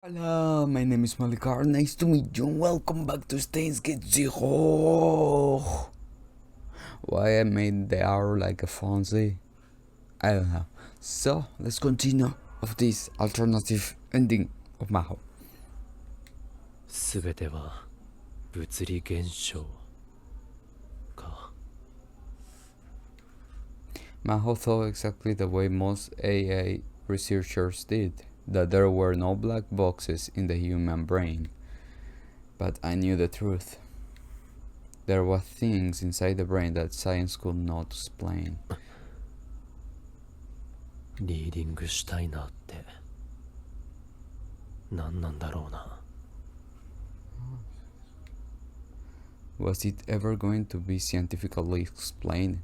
Hello, my name is Malikar. Nice to meet you. Welcome back to Steins Get Zero. Why I made the hour like a Fonzie? I don't know. So let's continue of this alternative ending of MAHO. すべては物理現象か。 MAHO thought exactly the way most AA researchers did, that there were no black boxes in the human brain. But I knew the truth. There were things inside the brain that science could not explain. リーディングしたいなって何なんだろうな。 Was it ever going to be scientifically explained?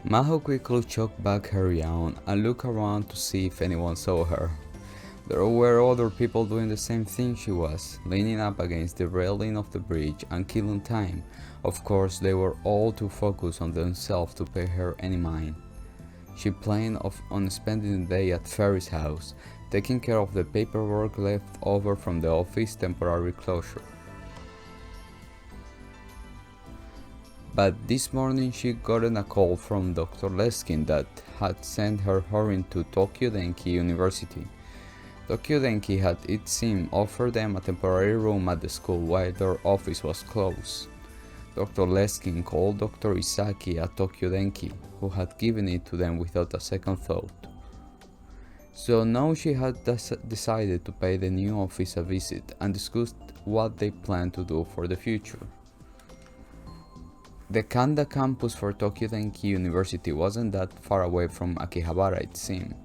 MAHO quickly choked back her yawn and looked around to see if anyone saw her. There were other people doing the same thing she was, leaning up against the railing of the bridge and killing time. Of course, they were all too focused on themselves to pay her any mind. She planned on spending the day at Ferry's house, taking care of the paperwork left over from the office temporary closure. But this morning she gotten a call from Dr. Leskin that had sent her hurrying to Tokyo Denki University. Tokyo Denki had, it seemed, offered them a temporary room at the school while their office was closed. Dr. Leskin called Dr. Isaki at Tokyo Denki, who had given it to them without a second thought. So now she had decided to pay the new office a visit and discuss what they planned to do for the future. The Kanda campus for Tokyo Denki University wasn't that far away from Akihabara, it seemed.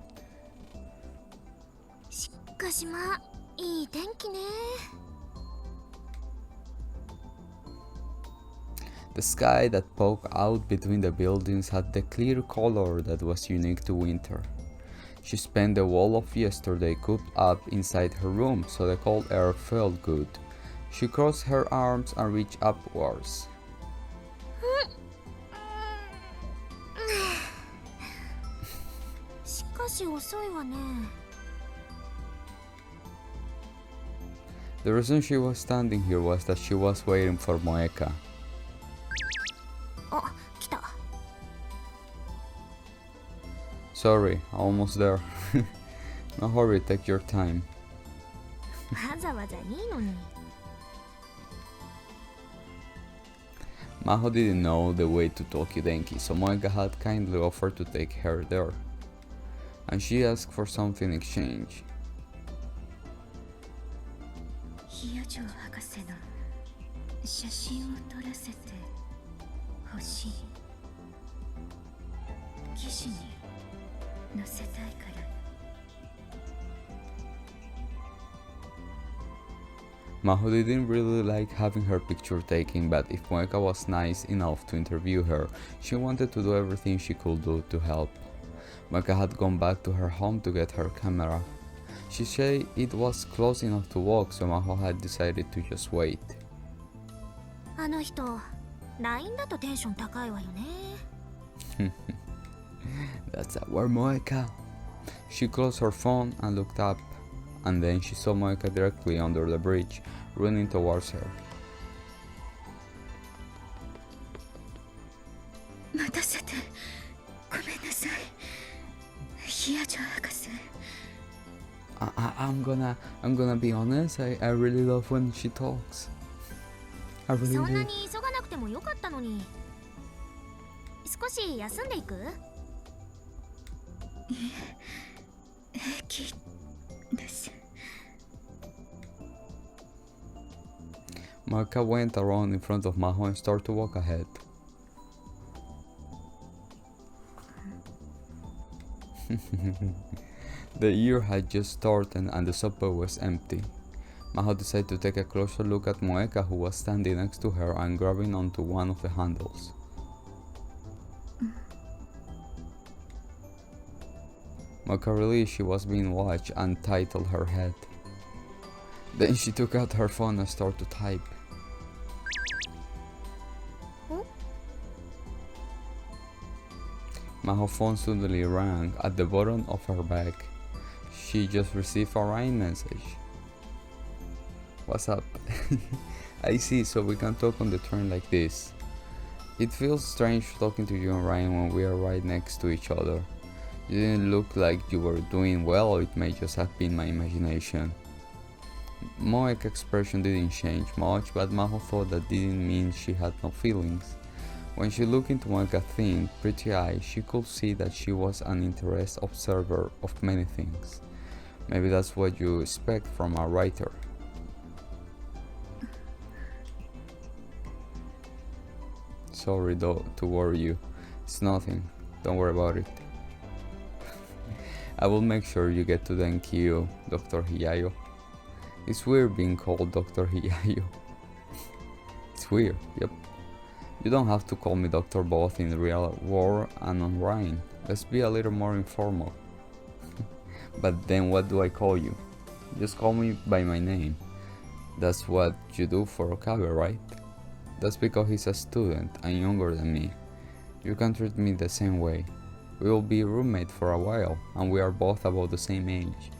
The sky that poked out between the buildings had the clear color that was unique to winter. She spent the whole of yesterday cooped up inside her room, so the cold air felt good. She crossed her arms and reached upwards. The reason she was standing here was that she was waiting for Moeka. Sorry, almost there. No hurry, take your time. MAHO didn't know the way to Tokyo Denki, so Moeka had kindly offered to take her there. And she asked for something in exchange. MAHO didn't really like having her picture taken, but if Moeka was nice enough to interview her, she wanted to do everything she could do to help. Moeka had gone back to her home to get her camera. She said it was close enough to walk, so MAHO had decided to just wait. That's our Moeka. She closed her phone and looked up, and then she saw Moeka directly under the bridge, running towards her. I'm gonna be honest, I really love when she talks. I really do. Moeka went around in front of MAHO and started to walk ahead. The year had just started and the subway was empty. MAHO decided to take a closer look at Moeka, who was standing next to her and grabbing onto one of the handles. Moeka realized she was being watched and titled her head. Then she took out her phone and started to type. Maho's phone suddenly rang at the bottom of her bag. She just received a Ryan message. What's up? I see, so we can talk on the train like this. It feels strange talking to you and Ryan when we are right next to each other. You didn't look like you were doing well, it may just have been my imagination. Moeka's expression didn't change much, but Maho thought that didn't mean she had no feelings. When she looked into Moeka's thin, pretty eyes, she could see that she was an interested observer of many things. Maybe that's what you expect from a writer. Sorry though to worry you. It's nothing. Don't worry about it. I will make sure you get to thank you, Dr. Hiyayo. It's weird being called Dr. Hiyayo. It's weird, yep. You don't have to call me doctor both in the real world and online. Let's be a little more informal. But then what do I call you? Just call me by my name. That's what you do for Okabe, right? That's because he's a student and younger than me. You can treat me the same way. We will be roommates for a while, and we are both about the same age.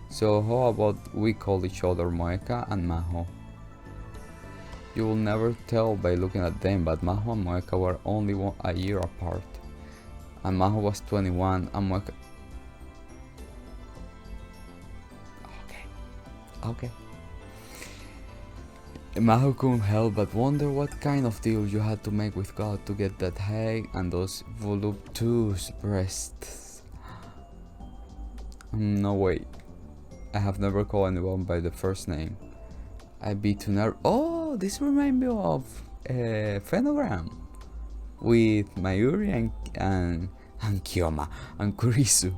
So how about we call each other Moeka and Maho? You will never tell by looking at them, but Maho and Moeka were only a year apart. And Maho was 21 and Moeka... Okay. Maho couldn't help but wonder what kind of deal you had to make with God to get that head and those voluptuous breasts. No way. I have never called anyone by the first name. I'd be too nervous. Oh, this reminds me of Phenogram with Mayuri and Kiyoma and Kurisu.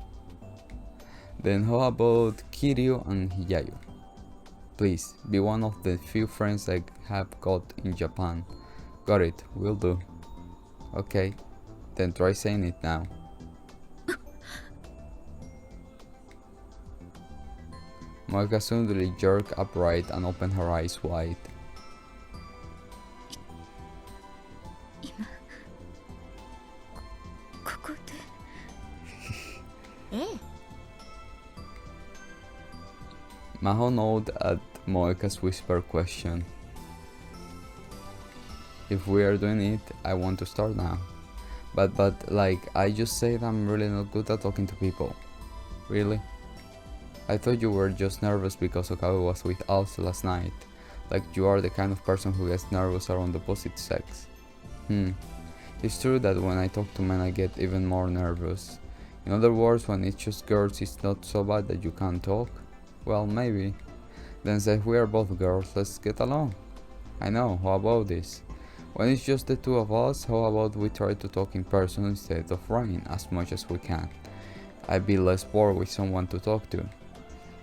Then how about Kiryu and Hiyayo? Please, be one of the few friends I have got in Japan. Got it, will do. Okay, then try saying it now. Moeka suddenly jerked upright and opened her eyes wide. Maho nodded at Moeka's whispered question. If we are doing it, I want to start now. But like, I just said I'm really not good at talking to people. Really? I thought you were just nervous because Okabe was with us last night. Like you are the kind of person who gets nervous around the opposite sex. It's true that when I talk to men I get even more nervous. In other words, when it's just girls it's not so bad that you can't talk. Well, maybe. Then say we are both girls, let's get along. I know, how about this? When it's just the two of us, how about we try to talk in person instead of writing as much as we can? I'd be less bored with someone to talk to.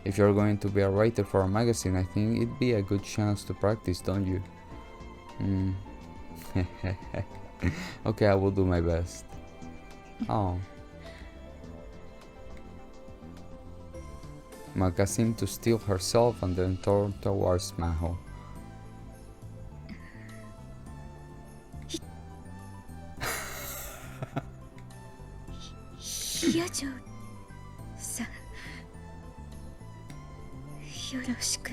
If you're going to be a writer for a magazine, I think it'd be a good chance to practice, don't you? Okay, I will do my best. Oh. Moeka seemed to steel herself and then turned towards Maho. Hiyajo-san, よろしく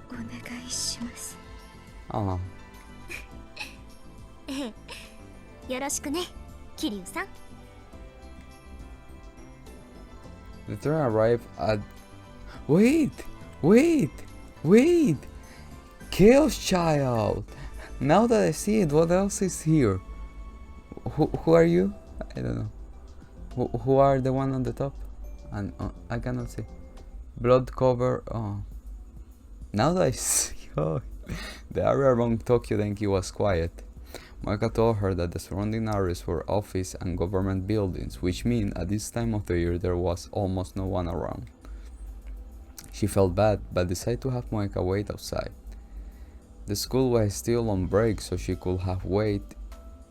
お願いします。 Oh. よろしくね、桐生さん。 The train arrived at... Wait! Chaos Child! Now that I see it, what else is here? Who are you? I don't know. Who are the one on the top? And I cannot see. Blood cover... Oh. Now that I see... Oh. The area around Tokyo Denki was quiet. Moeka told her that the surrounding areas were office and government buildings, which meant at this time of the year there was almost no one around. She felt bad, but decided to have Moeka wait outside. The school was still on break, so she could have waited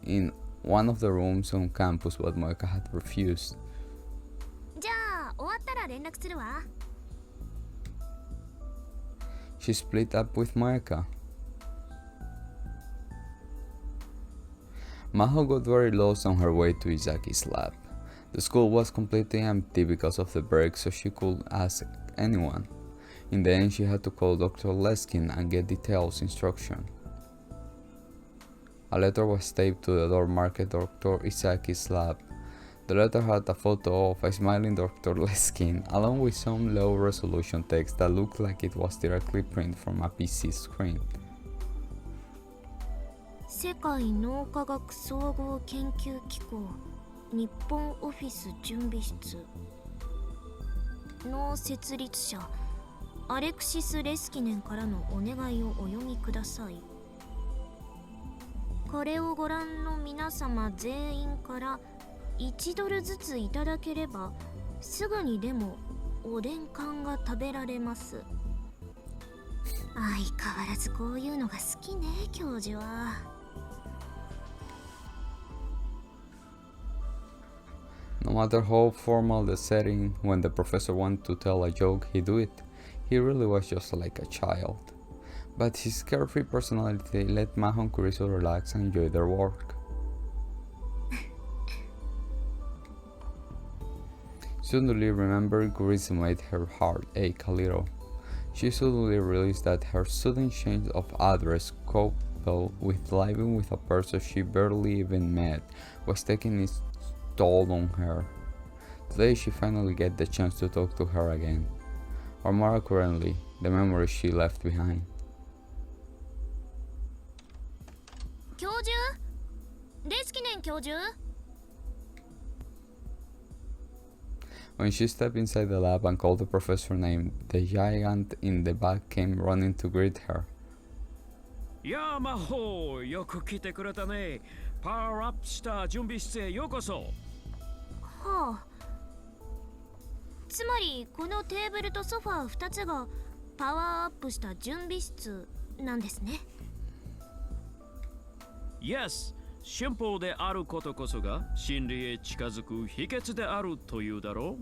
in one of the rooms on campus, but Moeka had refused. じゃあ終わったら連絡するわ。She split up with Moeka. Maho got very lost on her way to Izaki's lab. The school was completely empty because of the break, so she could ask anyone. In the end, she had to call Dr. Leskin and get detailed instruction. A letter was taped to the door marked Dr. Izaki's lab. The letter had a photo of a smiling Dr. Leskin, along with some low-resolution text that looked like it was directly printed from a PC screen. 世界脳科学総合研究機構日本オフィス準備室の設立者アレクシス・レスキネンからのお願いをお読みください。これをご覧の皆様全員から1ドルずついただければすぐにでもおでん缶が食べられます。相変わらずこういうのが好きね、教授は。No matter how formal the setting, when the professor wanted to tell a joke, he'd do it. He really was just like a child. But his carefree personality let Maho and Kurisu relax and enjoy their work. Suddenly remembered Kurisu made her heart ache a little. She suddenly realized that her sudden change of address, coupled with living with a person she barely even met, was taking its toll on her. Today she finally get the chance to talk to her again, or more accurately, the memories she left behind. 教授？レスキネン教授？ When she stepped inside the lab and called the professor's name, the giant in the back came running to greet her. やあマホー、よく来てくれたね。パワーアップした準備室へようこそ。はあ。つまりこのテーブルとソファー2つがパワーアップした準備室なんですね。Yes、シンプルであることこそが真理へ近づく秘訣であるというだろ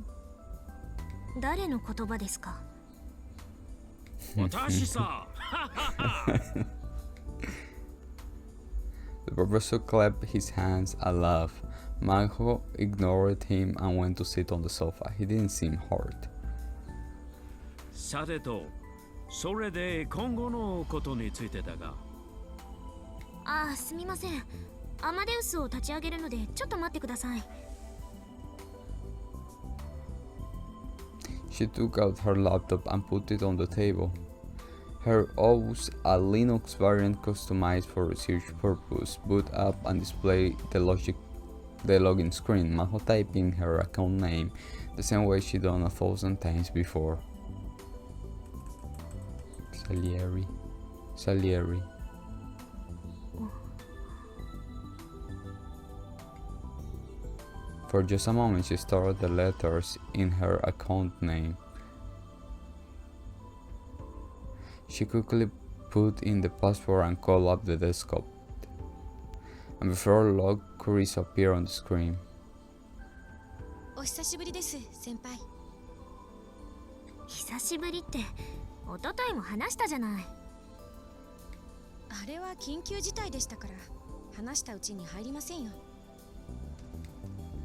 う。誰の言葉ですか？私さ。The professor clapped his hands and laughed. Maho ignored him and went to sit on the sofa. He didn't seem hurt. さてと、それで今後のことについてだが。ああ、すみません。アマデウスを立ち上げるのでちょっと待ってください。She took out her laptop and put it on the table. Her OS, a Linux variant customized for research purpose, boot up and display the login screen. Maho typed in her account name the same way she'd done 1,000 times before. Salieri. For just a moment she started the letters in her account name. She quickly put in the password and called up the desktop. And before long, Kurisu appeared on the screen. お久しぶりです、先輩。久しぶりって、一昨日も話したじゃない。あれは緊急事態でしたから、話したうちに入りませんよ。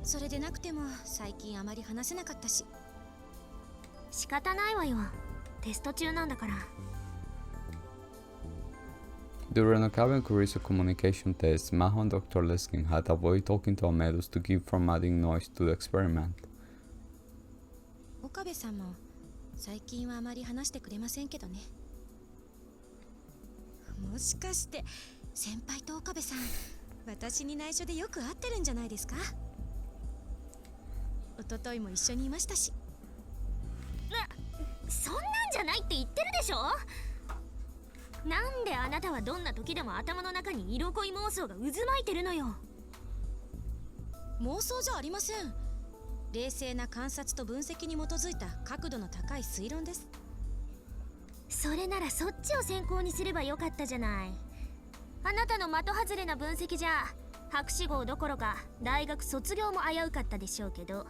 それでなくても最近あまり話せなかったし。仕方ないわよ。テスト中なんだから。During a cabin Kurisu communication test, Maho and Dr. Leskin had to avoid talking to Amedus to keep from adding noise to the experiment. 岡部さんも最近はあまり話してくれませんけどね。もしかして先輩と岡部さん、私に内緒でよく会ってるんじゃないですか？一昨日も一緒にいましたし。そんなんじゃないって言ってるでしょ。なんであなたはどんな時でも頭の中に色恋妄想が渦巻いてるのよ。妄想じゃありません。冷静な観察と分析に基づいた角度の高い推論です。それならそっちを先行にすればよかったじゃない。あなたの的外れな分析じゃ博士号どころか大学卒業も危うかったでしょうけど。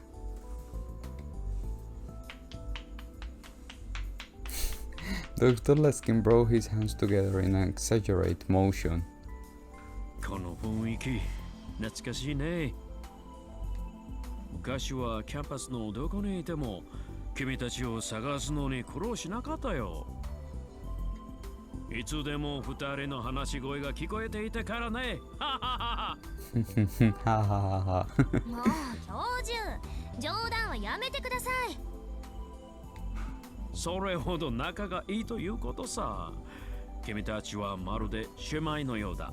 Dr. Leskin brought his hands together in an exaggerated motion. この雰囲気懐かしいね。昔はキャンパスのどこにいても君たちを探すのに苦労しなかったよ。いつでも二人の話し声が聞こえていたからね。はははは。はははは。もう教授、冗談はやめてください。それほど仲がいいということさ。君たちはまるで姉妹のようだ。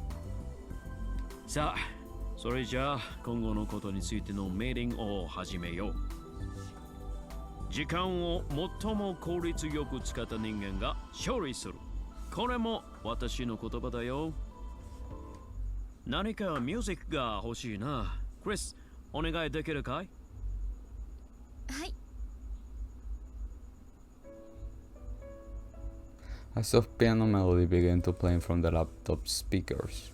さあ、それじゃあ今後のことについてのミーティングを始めよう。時間を最も効率よく使った人間が勝利する。これも私の言葉だよ。何かミュージックが欲しいな。クリス、お願いできるかい？はい。A soft piano melody began to play from the laptop speakers.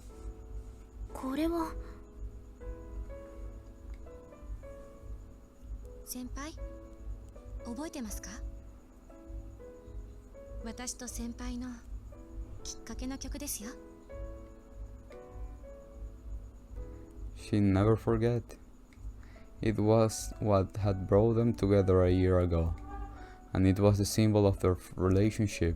これは先輩、覚えてますか？私と先輩のきっかけの曲ですよ。She never forget. It was what had brought them together a year ago, and it was the symbol of their relationship.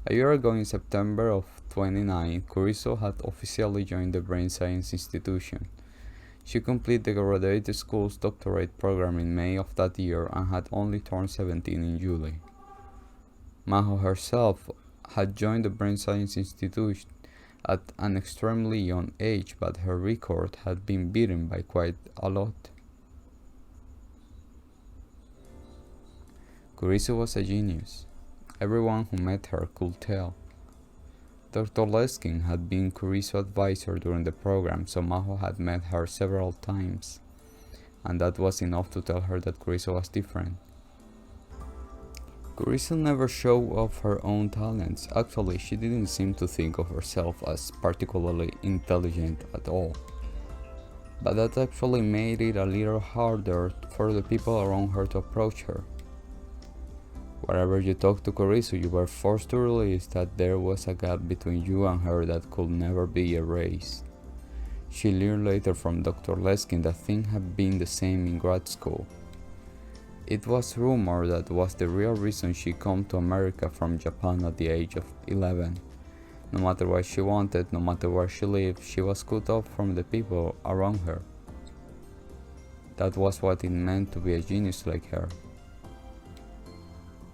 A year ago, in September of 29, Kuriso had officially joined the Brain Science Institution. She completed the graduate school's doctorate program in May of that year and had only turned 17 in July. Maho herself had joined the Brain Science Institute at an extremely young age, but her record had been beaten by quite a lot. Kuriso was a genius. Everyone who met her could tell. Dr. Leskin had been Kuriso's advisor during the program, so Maho had met her several times, and that was enough to tell her that Kuriso was different. Kuriso never showed off her own talents. Actually, she didn't seem to think of herself as particularly intelligent at all. But that actually made it a little harder for the people around her to approach her. Wherever you talked to Kuriso, you were forced to realize that there was a gap between you and her that could never be erased. She learned later from Dr. Leskin that things had been the same in grad school. It was rumored that was the real reason she came to America from Japan at the age of 11. No matter what she wanted, no matter where she lived, she was cut off from the people around her. That was what it meant to be a genius like her.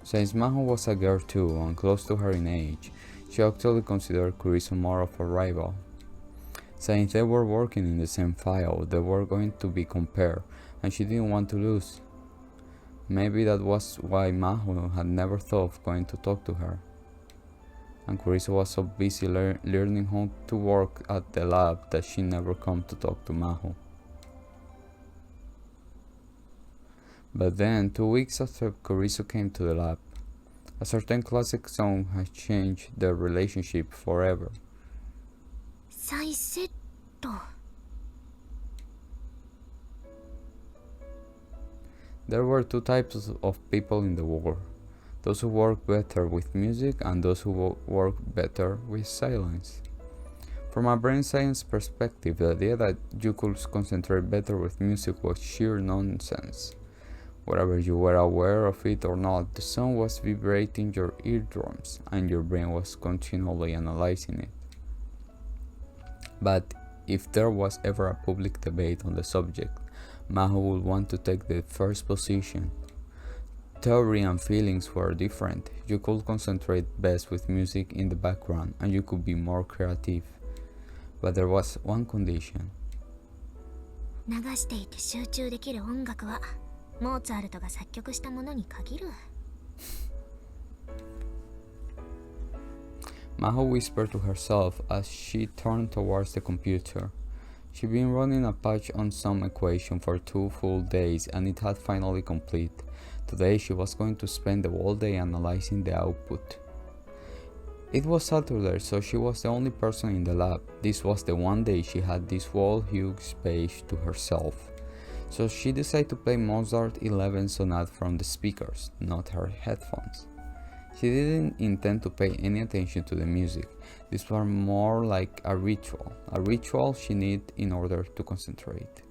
Since Maho was a girl too, and close to her in age, she actually considered Kuriso more of a rival. Since they were working in the same file, they were going to be compared, and she didn't want to lose. Maybe that was why Maho had never thought of going to talk to her. And Kuriso was so busy learning how to work at the lab that she never came to talk to Maho. But then, 2 weeks after Kuriso came to the lab, a certain classic song has changed their relationship forever. 再セット。There were two types of people in the world. Those who work better with music and those who work better with silence. From a brain science perspective, the idea that you could concentrate better with music was sheer nonsense. Whether you were aware of it or not, the sound was vibrating your eardrums and your brain was continually analyzing it. But if there was ever a public debate on the subject, Maho would want to take the first position. Theory and feelings were different. You could concentrate best with music in the background and you could be more creative. But there was one condition. 流していて集中できる音楽はモーツァルトが作曲したものに限る。Maho whispered to herself as she turned towards the computer. She'd been running a patch on some equation for 2 full days and it had finally complete. Today she was going to spend the whole day analyzing the output. It was Saturday, so she was the only person in the lab. This was the one day she had this whole huge space to herself. So she decided to play Mozart 11 Sonata from the speakers, not her headphones. She didn't intend to pay any attention to the music. This was more like a ritual she needed in order to concentrate.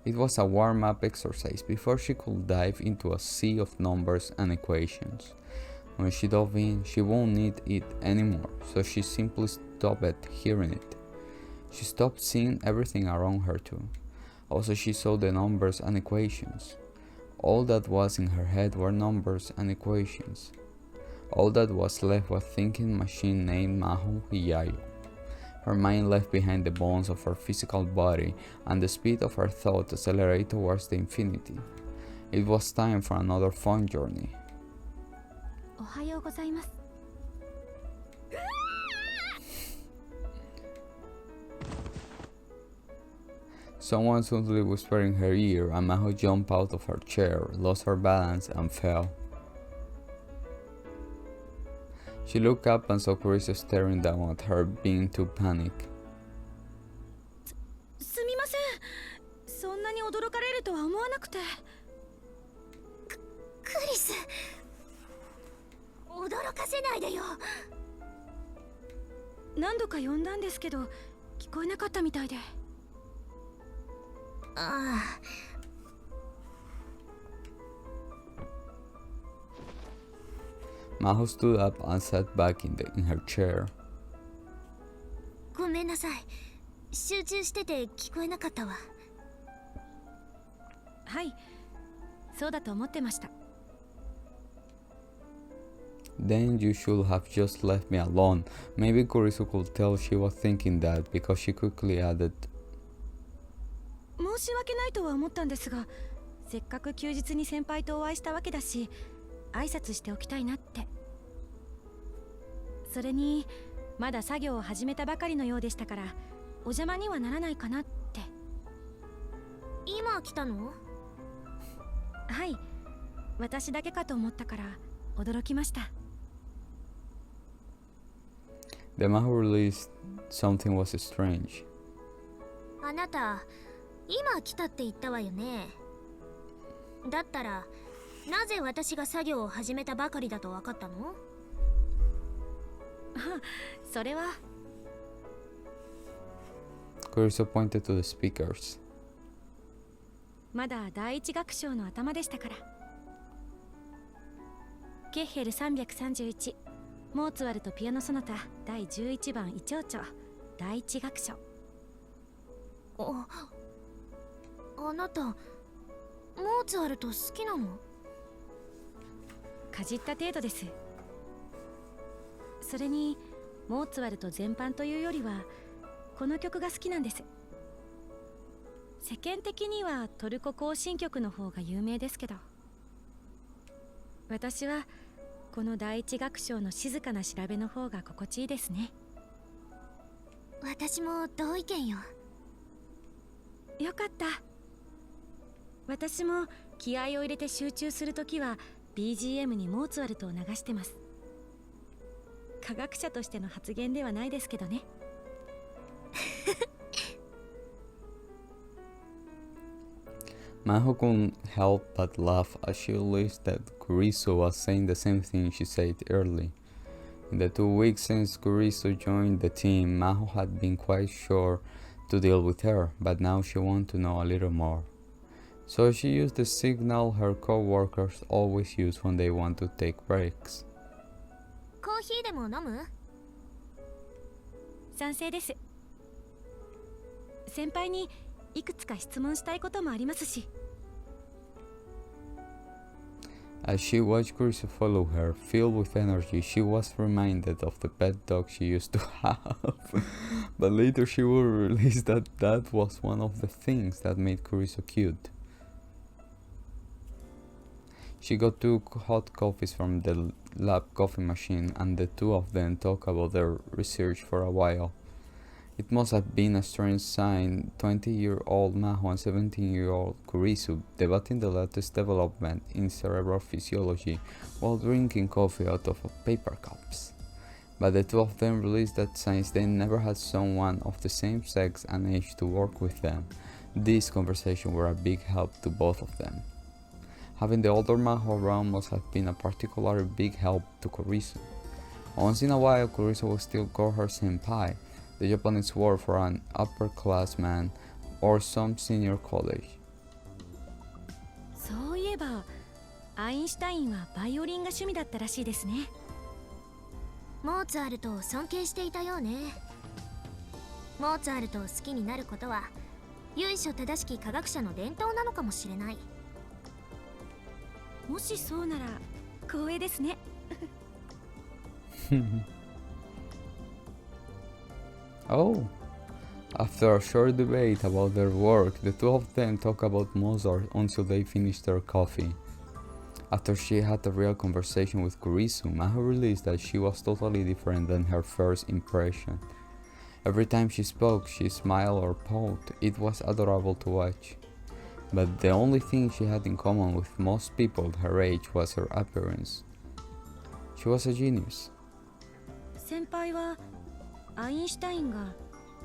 It was a warm-up exercise before she could dive into a sea of numbers and equations. When she dove in, she won't need it anymore, so she simply stopped hearing it. She stopped seeing everything around her too. Also, she saw the numbers and equations. All that was in her head were numbers and equations. All that was left was a thinking machine named MAHO Hiyayo. Her mind left behind the bones of her physical body, and the speed of her thought accelerated towards the infinity. It was time for another fun journey. おはようございます。 Someone suddenly whispered in her ear, and Maho jumped out of her chair, lost her balance, and fell. She looked up and saw Carissa staring down at her, beginning to panic. すみません。そんなに驚かれるとは思わなくて。クリス、驚かせないでよ。何度か呼んだんですけど、聞こえなかったみたいで。ああ。Maho stood up and sat back in her chair. ごめんなさい。集中してて聞こえなかったわ。はい、そうだと思ってました。 Then you should have just left me alone. Maybe Kurisu could tell she was thinking that because she quickly added, 申し訳ないとは思ったんですが、せっかく休日に先輩とお会いしたわけだし、挨拶しておきたいなって。それにまだ作業を始めたばかりのようでしたから、お邪魔にはならないかなって。今来たの？はい、私だけかと思ったから驚きました。 The Maho realized something was strange. あなた、今来たって言ったわよね。だったら、なぜ私が作業を始めたばかりだと分かったの？それは。 Kurisu pointed to the speakers. まだ第一楽章の頭でしたから。ケッヘル331、モーツァルトピアノソナタ第11番イチョウチョ、第一楽章。あなた、モーツァルト好きなの？かじった程度です。それにモーツァルト全般というよりはこの曲が好きなんです。世間的にはトルコ行進曲の方が有名ですけど、私はこの第一楽章の静かな調べの方が心地いいですね。私も同意見よ。よかった。私も気合を入れて集中するときは BGM にモーツァルトを流してます。科学者としての発言ではないですけどね。Maho couldn't help but laugh as she realized that Kurisu was saying the same thing she said early. In the 2 weeks since Kurisu joined the team, Maho had been quite sure to deal with her, but now she wanted to know a little more. So she used the signal her co-workers always use when they want to take breaks. コーヒーでも飲む？賛成です。先輩にいくつか質問したいこともありますし。 As she watched Kurisu follow her, filled with energy, she was reminded of the pet dog she used to have. But later she would realize that that was one of the things that made Kurisu cute. She got 2 hot coffees from the lab coffee machine, and the two of them talked about their research for a while. It must have been a strange sign, 20-year-old Maho and 17-year-old Kurisu debating the latest development in cerebral physiology while drinking coffee out of paper cups. But the two of them realized that since they never had someone of the same sex and age to work with them, These conversations were a big help to both of them. Having the older Maho around must have been a particularly big help to Kurisu. Once in a while, Kurisu would still call her senpai, the Japanese word for an upperclassman or some senior college. そういえばアインシュタインはバイオリンが趣味だったらしいですね。モーツァルトを尊敬していたようね。モーツァルトを好きになることは由緒正しき科学者の伝統なのかもしれない。もしそうなら光栄ですね。Oh! After a short debate about their work, the two of them talk about Mozart until they finished their coffee. After she had a real conversation with Kurisu, Maho realized that she was totally different than her first impression. Every time she spoke, she smiled or poked. It was adorable to watch. But the only thing she had in common with most people her age was her appearance. She was a genius. 先輩はアインシュタインが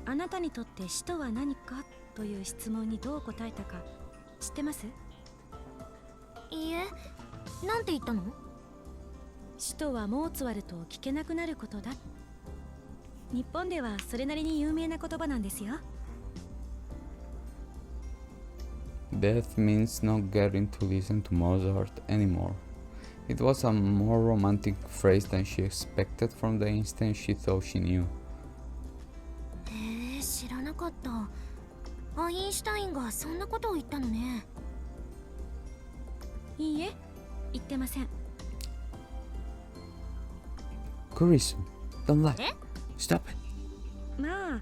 あなたにとって死とは何かという質問にどう答えたか知ってます？いいえ、なんて言ったの？死とはモーツァルトを聞けなくなることだ。日本ではそれなりに有名な言葉なんですよ。Death means not getting to listen to Mozart anymore. It was a more romantic phrase than she expected from the instant she thought she knew. へえ、知らなかった。アインシュタインがそんなことを言ったのね。いいえ、言ってません。Kurisu, don't lie. え？ Stop it. まあ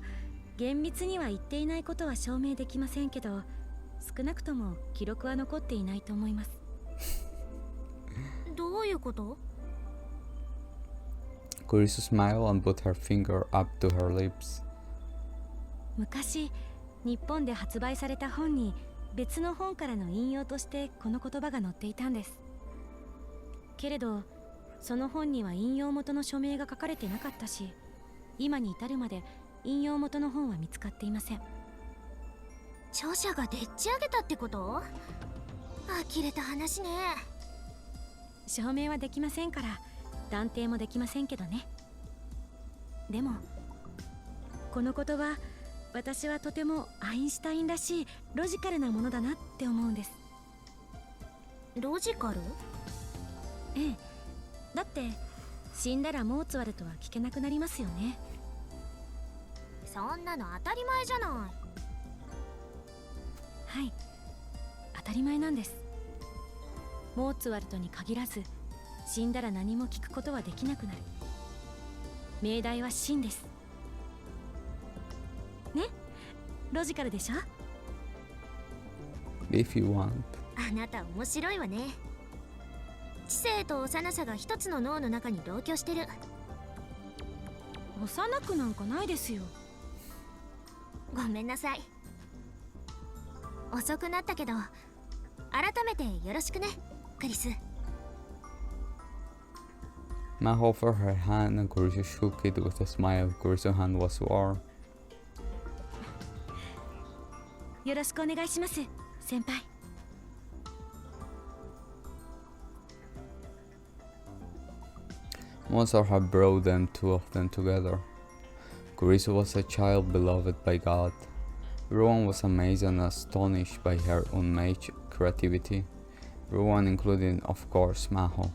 厳密には言っていないことは証明できませんけど、少なくとも記録は残っていないと思います。どういうこと？ Kurisu smiled and put her finger up to her lips. 昔日本で発売された本に別の本からの引用としてこの言葉が載っていたんです。けれどその本には引用元の署名が書かれてなかったし、今に至るまで引用元の本は見つかっていません。著者がでっち上げたってこと？呆れた話ね。証明はできませんから断定もできませんけどね。でもこの言葉、私はとてもアインシュタインらしいロジカルなものだなって思うんです。ロジカル？ええ、だって死んだらモーツァルトは聞けなくなりますよね。そんなの当たり前じゃない。はい、当たり前なんです。モーツァルトに限らず死んだら何も聞くことはできなくなる。命題は死んですね。ロジカルでしょ？ If you want. あなた面白いわね。知性と幼さが一つの脳の中に同居してる。幼くなんかないですよ。ごめんなさい。遅くなったけど改めてよろしくね、クリス。Maho offered her hand and Kurisu shook it with a smile. Kurisu's hand was warm. よろしくお願いします、先輩。Mozart had brought them two of them together. Kurisu was a child beloved by God. Everyone was amazed and astonished by her unmatched creativity. Everyone, including, of course, Maho.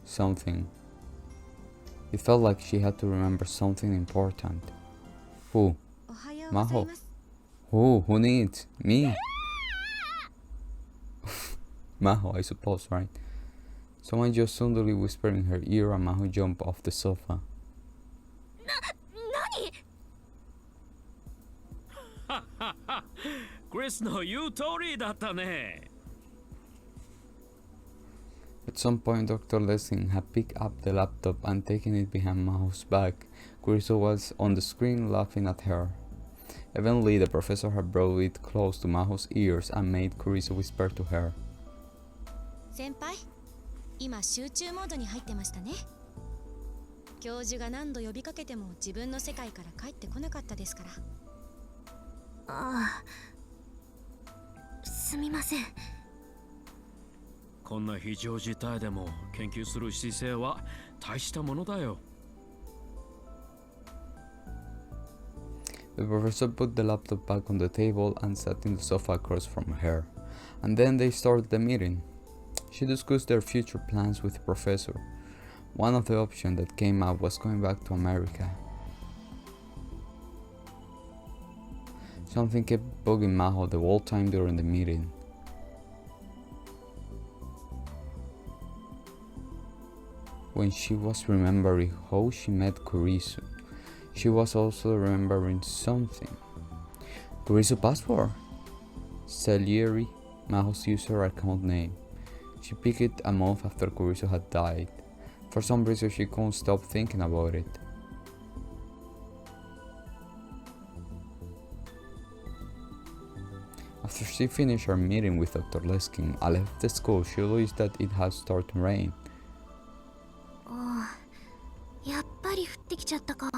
Something. It felt like she had to remember something important. Who? おはようございます。 Who needs? Me? Maho, I suppose, right? Someone just suddenly whispered in her ear and Maho jumped off the sofa. クリスの言う通りだったね。At some point, Dr. Lessing had picked up the laptop and taken it behind Maho's back. Kurisu was on the screen laughing at her. Eventually, the professor had brought it close to Maho's ears and made Kurisu whisper to her. 先輩、今集中モードに入ってましたね。教授が何度呼びかけても自分の世界から帰ってこなかったですから。ああ、すみません。こんな非常事態でも研究する姿勢は大したものだよ。The professor put the laptop back on the table and sat in the sofa across from her. And then they started the meeting. She discussed their future plans with the professor. One of the options that came up was going back to America. Something kept bugging Maho the whole time during the meeting. When she was remembering how she met Kurisu, she was also remembering something. Kurisu passport? Salieri, Maho's user account name. She picked it a month after Kurisu had died. For some reason she couldn't stop thinking about it. After she finished her meeting with Dr. Leskin and left the school, she realized that it had started to rain. ああ、やっぱり降ってきちゃったか。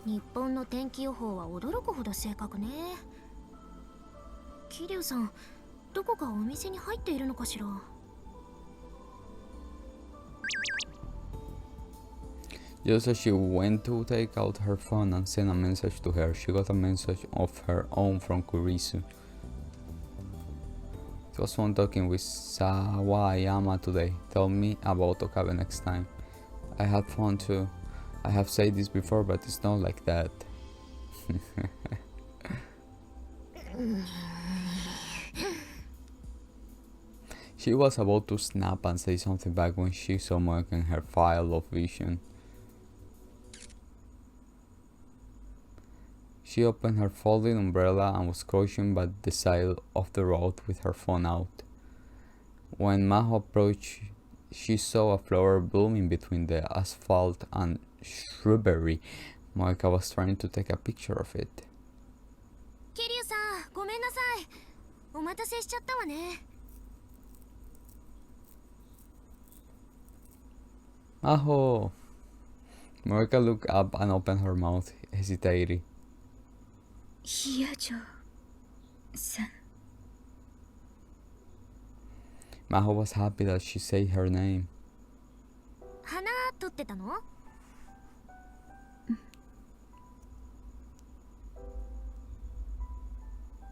日本の天気予報は驚くほど正確ね。桐生さん、どこかお店に入っているのかしら。Just as she went to take out her phone and send a message to her, she got a message of her own from Kurisu. It was fun talking with Sawayama today. Tell me about Okabe next time. I had fun too. I have said this before, but it's not like that. She was about to snap and say something back when she saw Moeka in her file of vision. She opened her folding umbrella and was crouching by the side of the road with her phone out. When Maho approached, she saw a flower blooming between the asphalt and shrubbery. Moeka was trying to take a picture of it. 桐生さん、ごめんなさい。お待たせしちゃったわね。Maho! Moeka looked up and opened her mouth, hesitating. いやじゃさん。 Maho was happy that she said her name. 花取ってたの？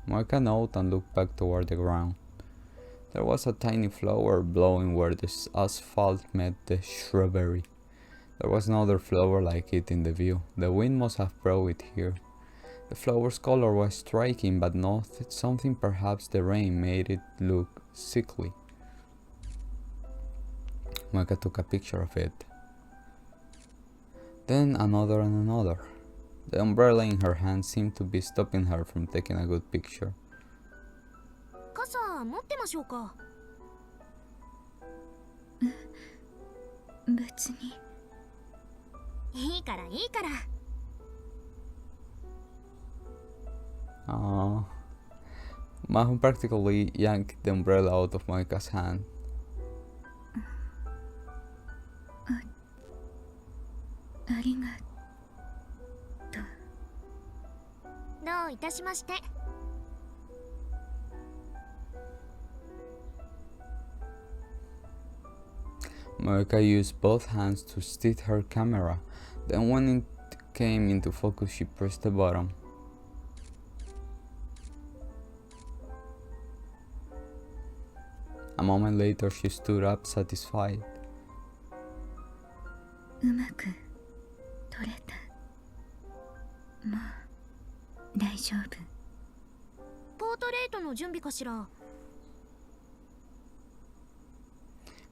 Moeka nodded and looked back toward the ground. There was a tiny flower blowing where the asphalt met the shrubbery. There was no other flower like it in the view. The wind must have brought it here. The flower's color was striking, but not something. Perhaps the rain made it look sickly. Moeka took a picture of it. Then another and another. The umbrella in her hand seemed to be stopping her from taking a good picture. 傘持ってましょうか。別に。いいからいいから。Maho practically yanked the umbrella out of Moeka's hand. ありがとう。どういたしまして。Moeka used both hands to steady her camera. Then when it came into focus, she pressed the button. A moment later, she stood up, satisfied. うまく撮れた。もう大丈夫。ポートレートの準備かしら。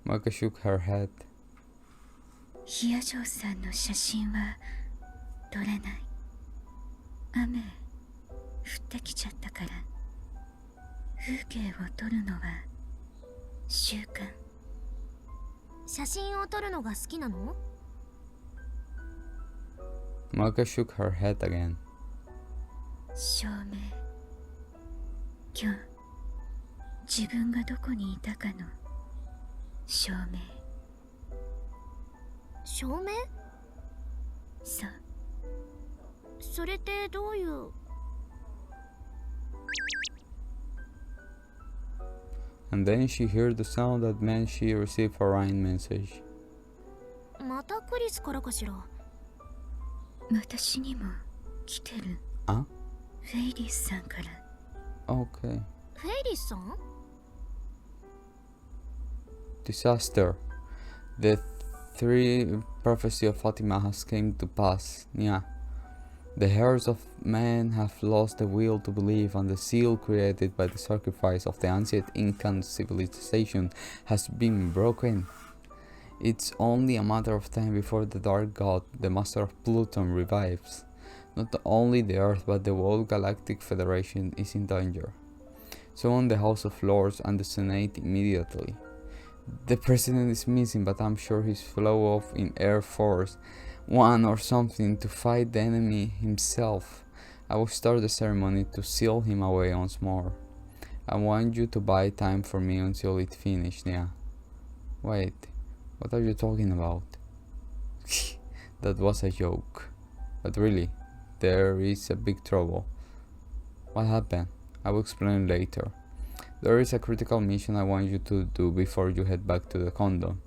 Moeka shook her head. ヒヤジョーさんの写真は撮れない。雨降ってきちゃったから風景を撮るのは習慣。写真を撮るのが好きなの？ Moeka shook her head again. 照明。今日自分がどこにいたかの証明。証明？そう。それってどういう？ And then she heard the sound that meant she received a Ryan message. またクリスからかしら。私にも来てる。あ？フェイリスさんから。Okay. フェイリスさん？ Disaster. The three prophecy of Fatima has came to pass. Yeah. The hearts of men have lost the will to believe, and the seal created by the sacrifice of the ancient Incan civilization has been broken. It's only a matter of time before the Dark God, the master of Pluton, revives. Not only the Earth but the whole Galactic Federation is in danger. Summon the House of Lords and the Senate immediately. The President is missing, but I'm sure he's flown off in Air Force One or something to fight the enemy himself. I will start the ceremony to seal him away once more. I want you to buy time for me until it finished, yeah. Wait, what are you talking about? That was a joke. But really, there is a big trouble. What happened? I will explain later. There is a critical mission I want you to do before you head back to the condo.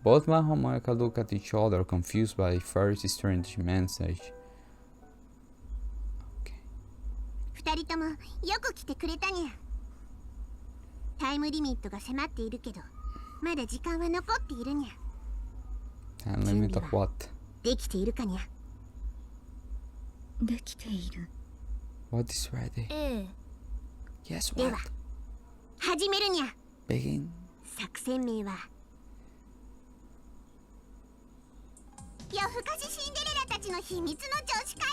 Both Maho and Monica look at each other, confused by Fairy's strange message. Okay. 二人ともよく来てくれたにゃ。タイムリミットが迫っているけど、まだ時間は残っているにゃ。And limit of what? できているかにゃ。できている。What is ready? ええ。 Yes, で what? は、始めるにゃ。 Begin. 作戦名は。夜更かしシンデレラたちの秘密の女子会。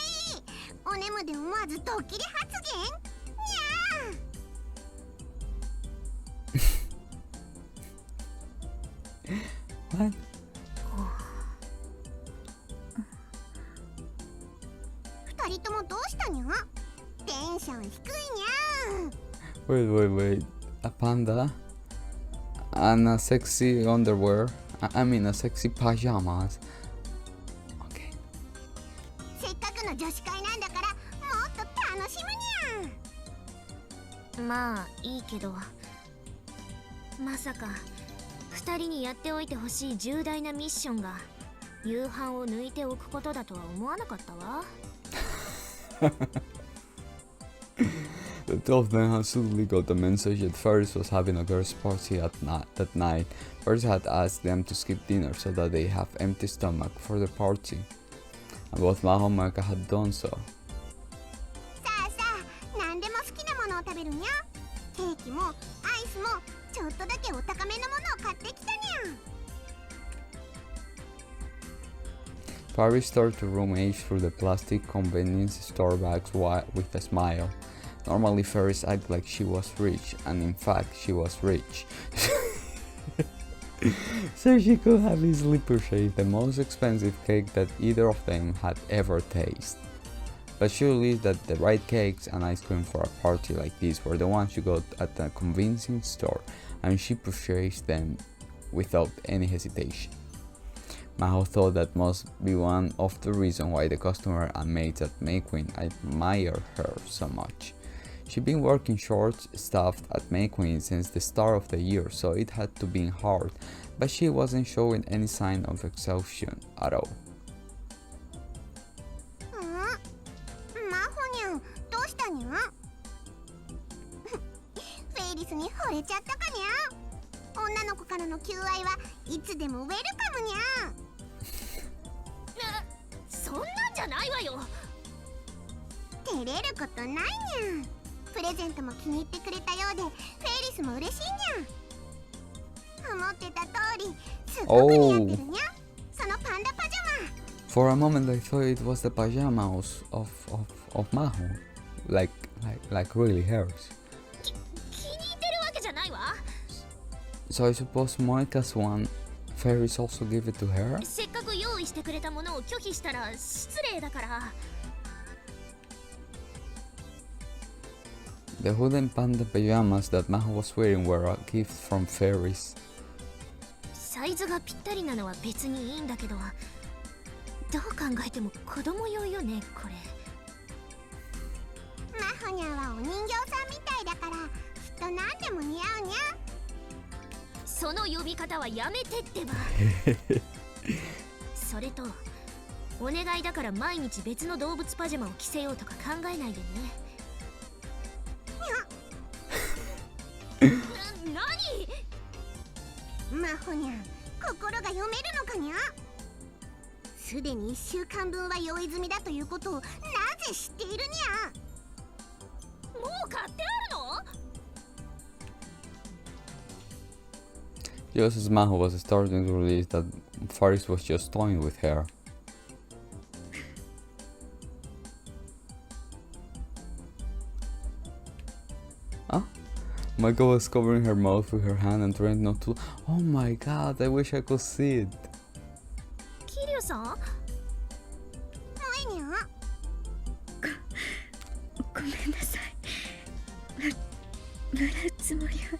お眠で思わずドッキリ発言。にゃー。What? 二人ともどうしたにゃ。テンション低いにゃ。 Wait. A panda? And a sexy underwear? I mean a sexy pajamas. Okay. せっかくの女子会なんだからもっと楽しむにゃ。まあいいけど、まさか2人にやっておいてほしい重大なミッションが夕飯を抜いておくことだとは思わなかったわ。The two of them had suddenly got the message that Ferris was having a girls' party that night. Ferris had asked them to skip dinner so that they have empty stomach for the party, and both Maho and Monica had done so. さあさあ、何でも好きなものを食べるにゃ。ケーキもアイスもちょっとだけお高めのものを買ってきたにゃ。 Ferris started to rummage through the plastic convenience store bags with a smile. Normally Ferris acted like she was rich, and in fact she was rich. So she could have easily purchased the most expensive cake that either of them had ever tasted. But she believed that the right cakes and ice cream for a party like this were the ones you got at a convenience store, and she purchased them without any hesitation. Maho thought that must be one of the reasons why the customer and maids at May Queen admire her so much. She'd been working short-staffed at May Queen since the start of the year, so it had to be hard, but she wasn't showing any sign of exhaustion at all. マホにゃん、どうしたにゃ。フェイリスに惚れちゃったかにゃ。女の子からの求愛はいつでもウェルカムにゃ。そんなんじゃないわよ。照れることないにゃ。プレゼントも気に入ってくれたようで、フェイリスも嬉しいにゃ。思ってた通り、すっごく似合ってるにゃ。そのパンダパジャマ。 For a moment I thought it was the pajamas of Maho, like really hers. 気に入ってるわけじゃないわ。 So I suppose Monica's one, Ferris also gave it to her? せっかく用意してくれたものを拒否したら失礼だから。 The wooden panda pajamas that Maho was wearing were a gift from Ferris. サイズがぴったりなのは別にいいんだけど、どう考えても子供用よねこれ。マホニャンはお人形さんみたいだからきっと何でも似合うにゃ。その呼び方はやめてってば。それとお願いだから毎日別の動物パジャマを着せようとか考えないでね。何？マホニャン、心が読めるのかにゃ。すでに1週間分は用意済みだということをなぜ知っているにゃ。もう買ってあるの？ Just as Maho was starting to realize that Faris was just toying with her. Huh? Michael was covering her mouth with her hand and trying not to. Oh my god, I wish I could see it. キリュウさん？おいにゃ。ごめんなさい。笑うつもりは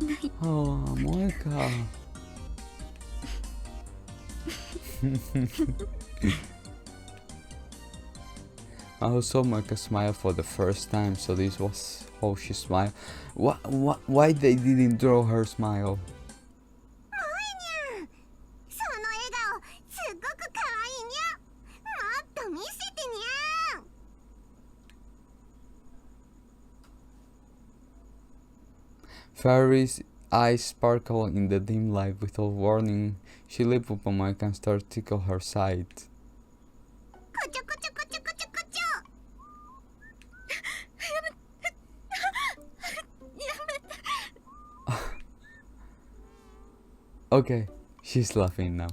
ない。Oh, Moika. Maho saw Moika smile for the first time, so this was how she smiled. Why they didn't draw her smile? その笑顔すっごく可愛いにゃ。もっと見せてにゃ。Fairy's eyes sparkled in the dim light. Without warning, she leaped upon Moika and started to tickle her side. こちょこちょこちょこちょこちょ。Okay, she's laughing now.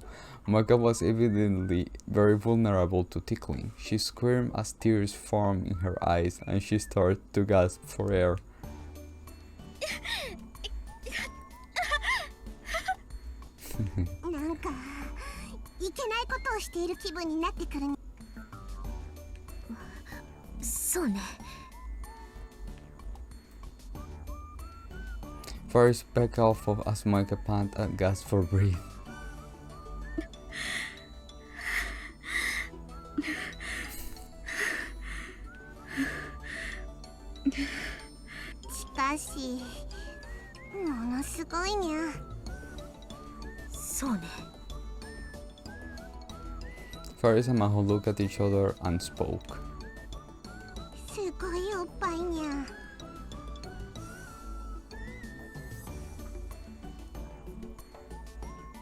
Moika was evidently very vulnerable to tickling. She screamed as tears formed in her eyes and she started to gasp for air. なんかいけないことをしている気分になってくるに。そうね。First back off of as Moika panted and gasped for breath. しかしものすごいにゃ。そうね。Faris and Maho looked at each other and spoke. すごいおっぱいにゃ。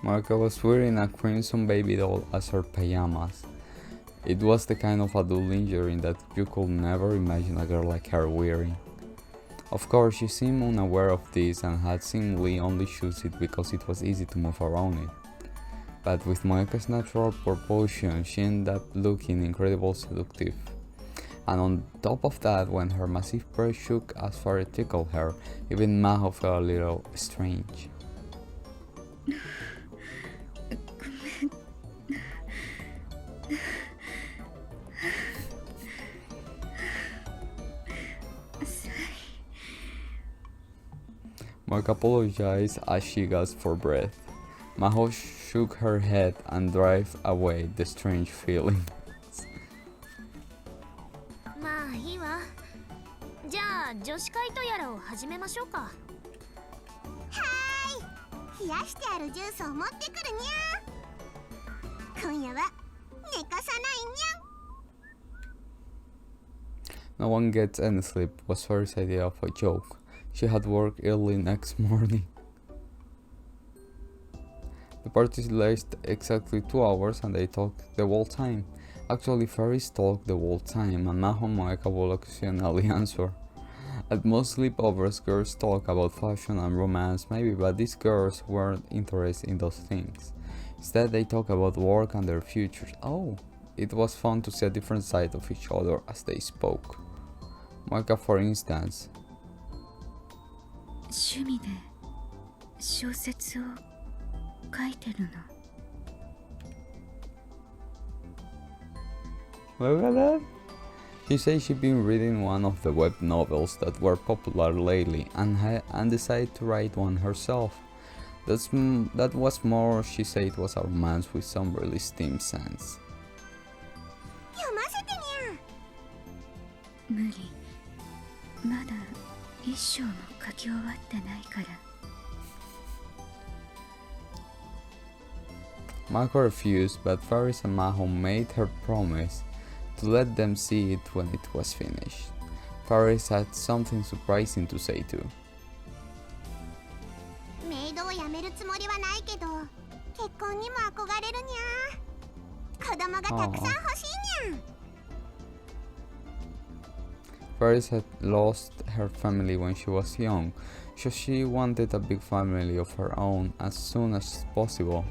Moika was wearing a crimson baby doll as her pajamas. It was the kind of adult lingerie that you could never imagine a girl like her wearing. Of course, she seemed unaware of this and had seemingly only chosen it because it was easy to move around it. But with Moika's natural proportion, she ended up looking incredibly seductive. And on top of that, when her massive breast shook as Faris tickled her, even Maho felt a little strange. Moika apologized as she gasped for breath. Maho shook her head and drove away the strange feeling. まあいいわ。じゃあ女子会とやらを始めましょうか。はーい。冷やしてあるジュースを持ってくるにゃ。今夜は寝かさないにゃ。 No one gets any sleep was Faris' idea of a joke. She had work early next morning. The party lasted exactly 2 hours and they talked the whole time. Actually, Faris talked the whole time and Maho and Moika will occasionally answer. At most sleepovers, girls talk about fashion and romance maybe, but these girls weren't interested in those things. Instead, they talk about work and their futures. Oh, it was fun to see a different side of each other as they spoke. Moika, for instance, 趣味で小説を書いてるの。 look at that. She said she'd been reading one of the web novels that were popular lately and decided to write one herself. That was more, she said it was a romance with some really steam sense. 読ませてにゃ。無理。まだ一章も書き終わってないから。Mako refused, but Faris and Maho made her promise to let them see it when it was finished. Faris had something surprising to say too. メイドを辞めるつもりはないけど、結婚にも憧れるにゃ。子供がたくさん欲しいにゃ。Faris had lost her family when she was young, so she wanted a big family of her own as soon as possible.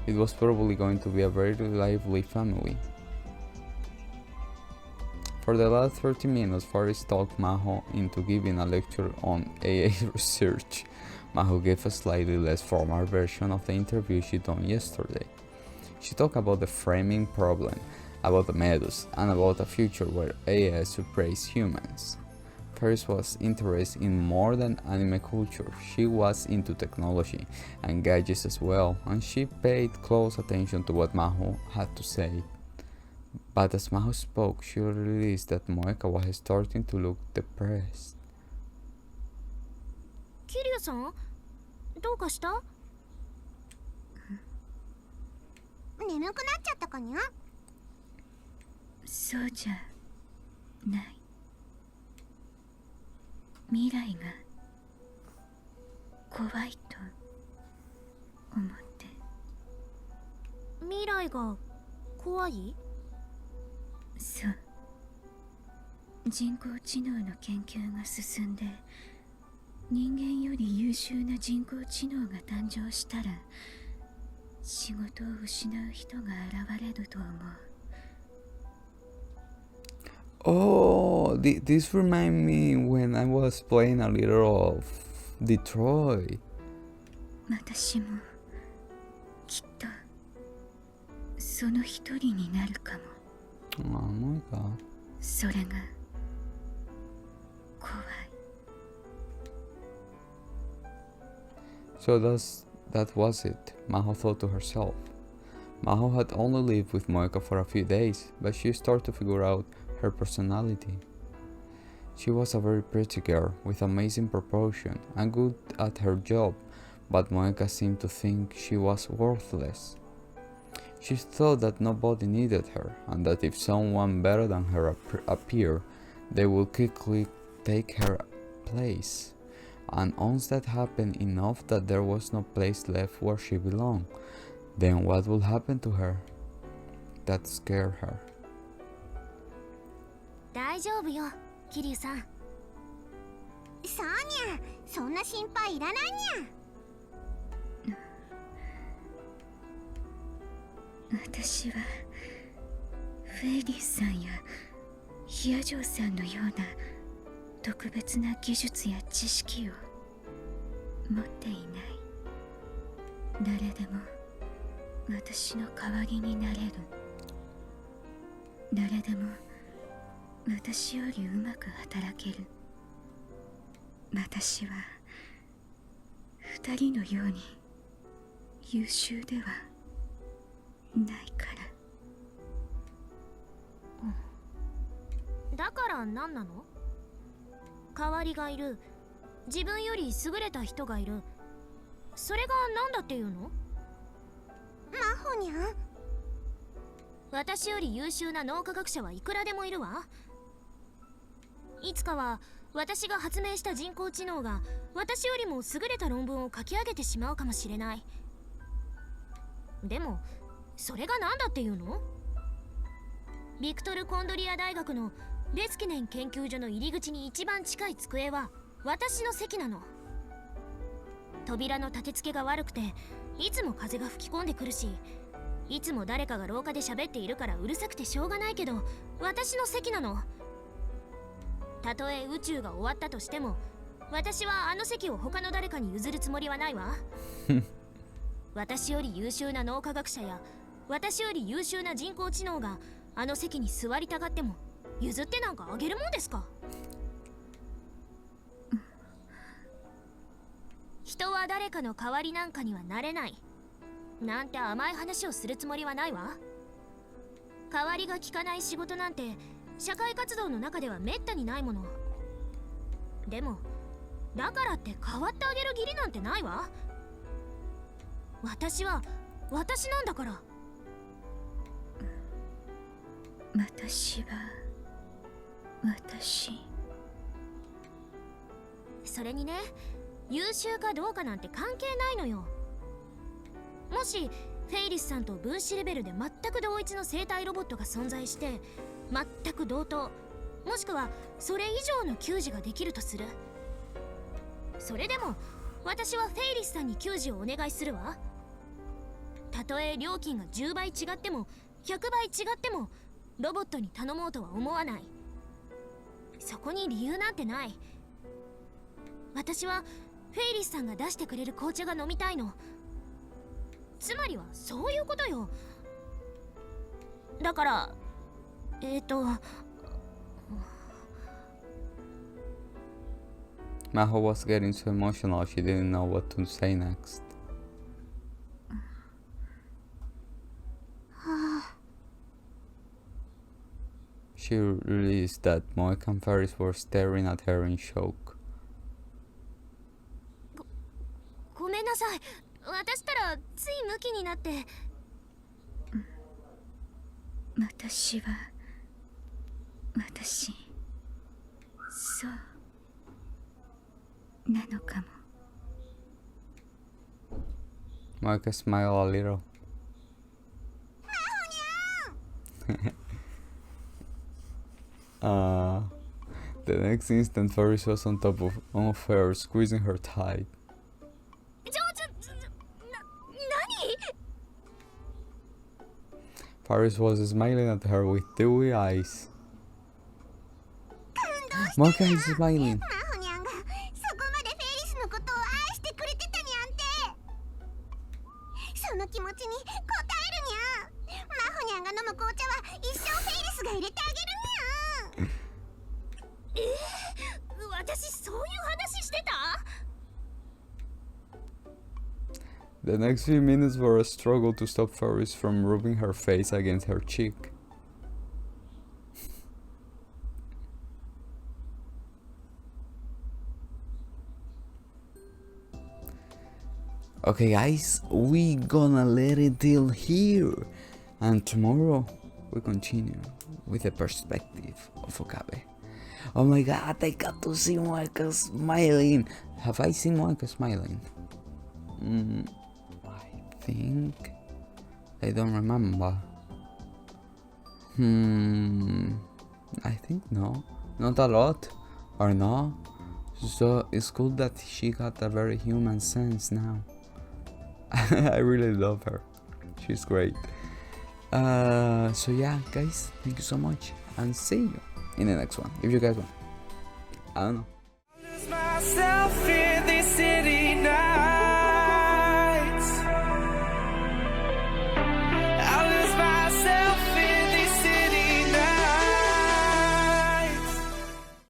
It was probably going to be a very lively family. For the last 30 minutes, Faris talked Maho into giving a lecture on AA research. Maho gave a slightly less formal version of the interview she done yesterday. She talked about the framing problem, about the medus, and about a future where AI surprised humans. Faris was interested in more than anime culture. She was into technology and gadgets as well, and she paid close attention to what Maho had to say. But as Maho spoke, she realized that Moeka was starting to look depressed. キリュウさん、どうかした？眠くなっちゃったかにゃ。そうじゃない。未来が怖いと思って。未来が怖い？そう。人工知能の研究が進んで、人間より優秀な人工知能が誕生したら、仕事を失う人が現れると思う。Oh, this reminds me when I was playing a little of Detroit. 私もきっとその一人になるかも。Oh my god. それが怖い。So that was it, Maho thought to herself. Maho had only lived with Moeka for a few days, but she started to figure out her personality. She was a very pretty girl with amazing proportion and good at her job, but Moeka seemed to think she was worthless. She thought that nobody needed her, and that if someone better than her appeared, they would quickly take her place. And once that happened enough that there was no place left where she belonged, then what would happen to her? That scared her. 大丈夫よ、キリュウさん。そうにゃ。そんな心配いらないにゃ。私はフェイリスさんやヒアジョーさんのような特別な技術や知識を持っていない。誰でも私の代わりになれる。誰でも私よりうまく働ける。私は二人のように優秀ではないから。だから何なの？代わりがいる。自分より優れた人がいる。それが何だっていうの？マホにゃ。私より優秀な脳科学者はいくらでもいるわ。いつかは私が発明した人工知能が私よりも優れた論文を書き上げてしまうかもしれない。でもそれが何だっていうの？ビクトル・コンドリア大学のレスキネン研究所の入り口に一番近い机は私の席なの。扉の立て付けが悪くていつも風が吹き込んでくるし、いつも誰かが廊下で喋っているからうるさくてしょうがないけど、私の席なの。たとえ宇宙が終わったとしても、私はあの席を他の誰かに譲るつもりはないわ。私より優秀な脳科学者や私より優秀な人工知能があの席に座りたがっても譲ってなんかあげるもんですか？人は誰かの代わりなんかにはなれないなんて甘い話をするつもりはないわ。代わりが利かない仕事なんて社会活動の中ではめったにないもの。でもだからって代わってあげる義理なんてないわ。私は私なんだから。私は私。それにね、優秀かどうかなんて関係ないのよ。もしフェイリスさんと分子レベルで全く同一の生体ロボットが存在して全く同等もしくはそれ以上の給仕ができるとする。それでも私はフェイリスさんに給仕をお願いするわ。たとえ料金が10倍違っても100倍違ってもロボットに頼もうとは思わない。そこに理由なんてない。私はフェイリスさんが出してくれる紅茶が飲みたいの。つまりはそういうことよ。だからMaho was getting so emotional she didn't know what to say next. She realized that Moecan fairies were staring at her in shock. ごめんなさい。私ったらついムキになって。私は私。そうなのかも。Moeka smiled a little. The next instant, Fairies was on top of her, squeezing her tight. 何 Fairies was smiling at her with dewy eyes. Moeka is smiling. マホニャンがそこまでフェイリスのことを愛してくれてたにゃんて。その気持ちに応えるにゃん。マホニャンが飲む紅茶は一生フェイリスが入れてあげるにゃん。私そういう話してた？ The next few minutes were a struggle to stop Fairies from rubbing her face against her cheek. Okay guys, we gonna let it till here, and tomorrow we continue with the perspective of Okabe. Oh my god, I got to see Moeka smiling. Have I seen Moeka smiling? I think I don't remember. I think no, not a lot, or no. So it's cool that she got a very human sense now. I really love her. She's great. So yeah, guys, thank you so much, and see you in the next one. If you guys want, I don't know. Lose myself in